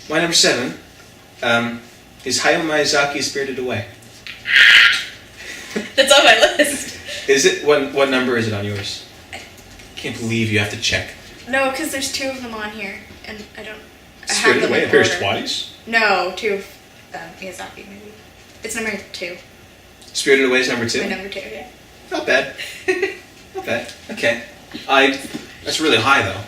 My number 7 is Hayao Miyazaki's Spirited Away. That's on my list. Is it? What number is it on yours? Can't believe you have to check. No, because there's 2 of them on here, and I don't. Spirited Away appears twice? No, 2 of Miyazaki, maybe. It's number 2. Spirited Away is number 2? My number 2, yeah. Not bad. Not bad. Okay. That's really high, though.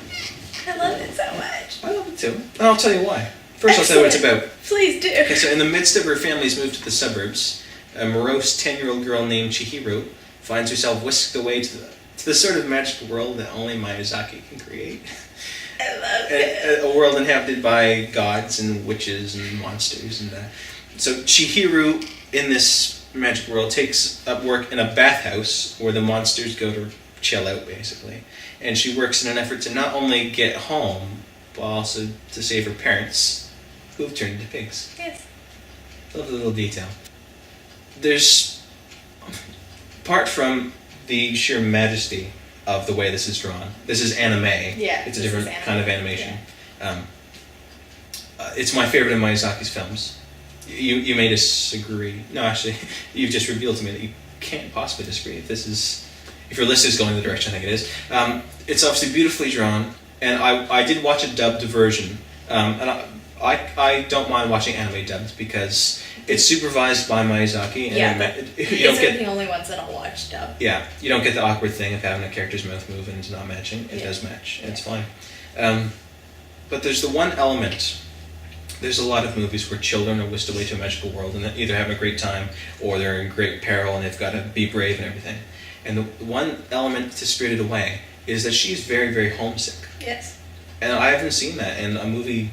I love it so much. I love it, too. And I'll tell you why. First, I'll tell you what it's about. Please do. Okay, so in the midst of her family's move to the suburbs, a morose 10-year-old girl named Chihiro finds herself whisked away to the sort of magical world that only Miyazaki can create. I love it. A world inhabited by gods and witches and monsters. And so Chihiro, in this magic world, takes up work in a bathhouse where the monsters go to chill out, basically. And she works in an effort to not only get home, but also to save her parents, who have turned into pigs. Yes. Love the little detail. There's, apart from the sheer majesty of the way this is drawn, this is anime. Yeah, It's a different kind of animation. Yeah. It's my favorite of Miyazaki's films. You may disagree. No, actually, you've just revealed to me that you can't possibly disagree. If your list is going the direction I think it is. It's obviously beautifully drawn, and I did watch a dubbed version, and I don't mind watching anime dubbed because it's supervised by Miyazaki. And these are the only ones that I'll watch dubbed. Yeah, you don't get the awkward thing of having a character's mouth move and it's not matching. It does match, and it's fine. But there's the one element. There's a lot of movies where children are whisked away to a magical world and they're either having a great time or they're in great peril and they've got to be brave and everything. And the one element to Spirited Away is that she's very, very homesick. Yes. And I haven't seen that in a movie,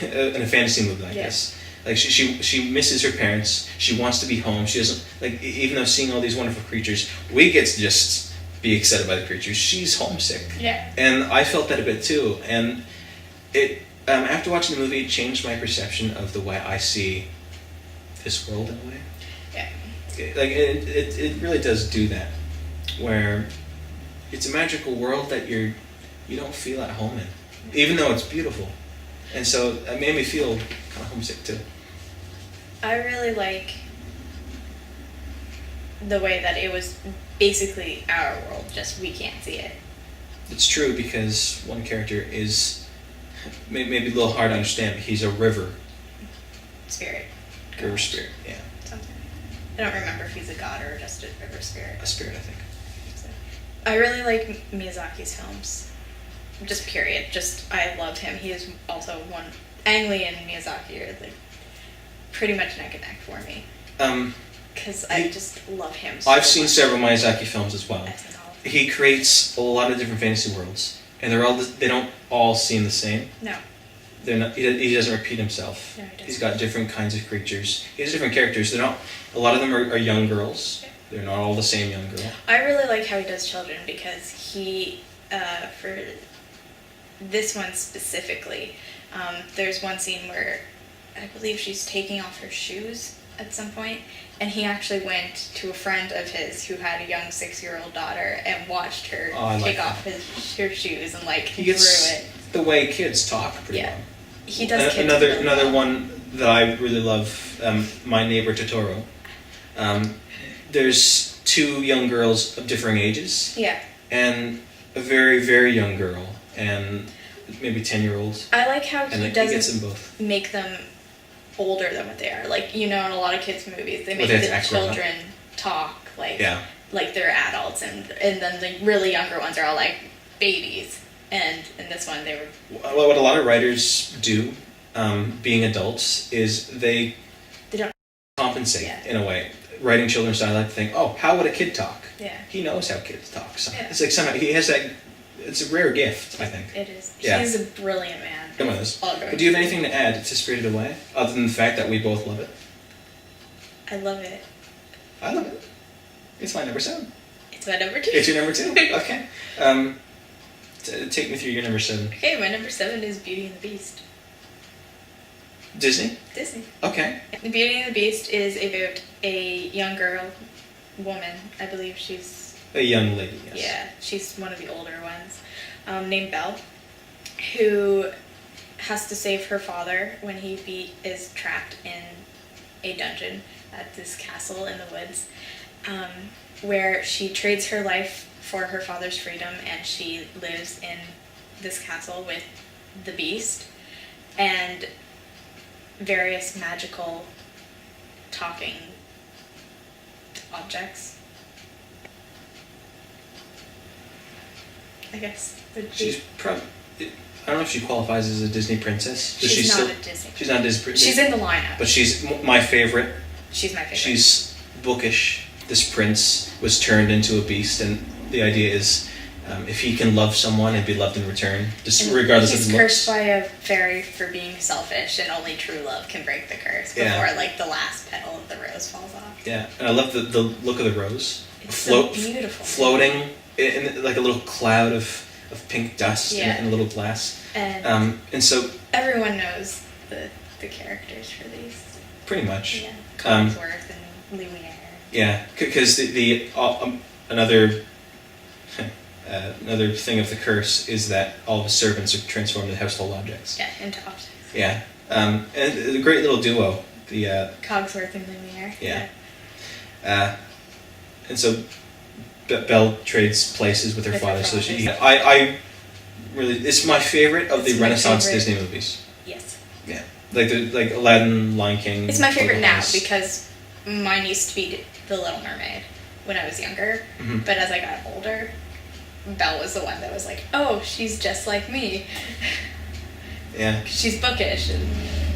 in a fantasy movie like this. Like she misses her parents. She wants to be home. She doesn't like even though seeing all these wonderful creatures, we get to just be excited by the creatures. She's homesick. Yeah. And I felt that a bit too. And it after watching the movie, it changed my perception of the way I see this world in a way. Yeah. It really does do that, where it's a magical world that you don't feel at home in, even though it's beautiful. And so it made me feel kind of homesick too. I really like the way that it was basically our world, just we can't see it. It's true because one character is maybe a little hard to understand, but he's a river spirit. River spirit, yeah. Something. I don't remember if he's a god or just a river spirit. A spirit, I think. So, I really like Miyazaki's films. Just period. Just I love him. He is also one. Ang Lee and Miyazaki are like pretty much neck and neck for me. Because I just love him. I've seen several Miyazaki films as well. He creates a lot of different fantasy worlds, and they don't all seem the same. No. They're not. He doesn't repeat himself. No, he doesn't. He's got different kinds of creatures. He has different characters. They're not. A lot of them are young girls. Yeah. They're not all the same young girl. I really like how he does children because he, for this one specifically, there's one scene where I believe she's taking off her shoes at some point, and he actually went to a friend of his who had a young 6-year-old daughter and watched her take off her shoes and he drew gets it. the way kids talk pretty well. He does. Kids another one that I really love, My Neighbor Totoro. There's 2 young girls of differing ages. Yeah. And a very, very young girl and maybe 10-year-olds. I like how he doesn't gets them both. make them older than what they are. Like, in a lot of kids' movies, they make they the children talk like they're adults, and then the really younger ones are all like babies. And in this one, they were... What a lot of writers do, being adults, is they don't compensate in a way. Writing children's dialogue, think, oh, how would a kid talk? Yeah. He knows how kids talk. So it's like somehow he has that. It's a rare gift, I think. It is. Yeah. He's a brilliant man. Come on, this. But do you have anything to add to Spirited Away, other than the fact that we both love it? I love it. I love it. It's my number 7. It's my number 2. It's your number 2. Okay. Take me through your number 7. Okay, my number 7 is Beauty and the Beast. Disney? Disney. Okay. The Beauty and the Beast is about a young woman, I believe she's... A young lady, yes. Yeah, she's one of the older ones, named Belle, who has to save her father when is trapped in a dungeon at this castle in the woods, where she trades her life for her father's freedom, and she lives in this castle with the Beast and various magical talking objects. I guess. She's I don't know if she qualifies as a Disney princess. Does She's she not still, a Disney. She's not a Disney princess. She's in the lineup. But she's my favorite. She's my favorite. She's bookish. This prince was turned into a beast, and the idea is, if he can love someone and be loved in return, just and regardless of he's his cursed looks. by a fairy for being selfish, and only true love can break the curse before Yeah. like the last petal of the rose falls off. Yeah, and I love the look of the rose. It's so beautiful. Floating in like a little cloud of pink dust Yeah. in a little glass. And so Everyone knows the characters for these. pretty much. Yeah, Cogsworth and Lumiere. Yeah, because another another thing of the curse is that all of his servants are transformed into household objects. Yeah, into objects. Yeah, and a great little duo. The Cogsworth and Lumiere. Yeah. And so Belle trades places with her With her father. So father. I really, it's my favorite of It's the my Renaissance favorite. Disney movies. Yes. Yeah, like Aladdin, Lion King. It's my favorite now Pocahontas. because mine used to be The Little Mermaid when I was younger. Mhm. But as I got older, Belle was the one that was like, oh, she's just like me. Yeah, She's bookish. And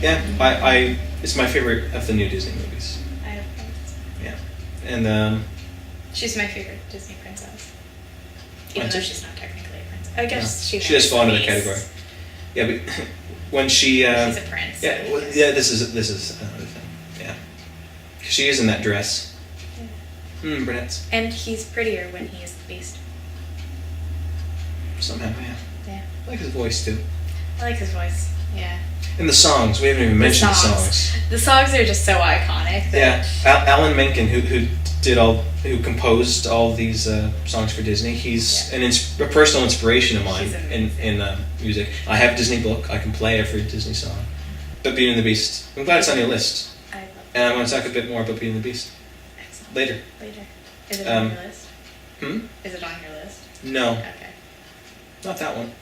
yeah. I it's my favorite of the new Disney movies. I have friends. Yeah, and She's my favorite Disney princess. Even Mine though too. she's not technically a princess. I guess she she does fall into the marries category. Yeah, but when she She's a prince. yeah, so well, yes. yeah, this is another thing. Yeah, she is in that dress. Yeah. Brunettes. And he's prettier when he is the Beast. Somehow, yeah. Yeah. I like his voice too. I like his voice. Yeah. And the songs, we haven't even mentioned the songs. The songs are just so iconic. Yeah, That Alan Menken, who composed all these songs for Disney. He's a personal inspiration of mine He's in music. I have a Disney book. I can play every Disney song. But Beauty and the Beast, I'm glad it's on your list. I love And I'm going to talk a bit more about Beauty and the Beast Excellent. later. Later. Is it on your list? Hmm? Is it on your list? No, Okay. not that one.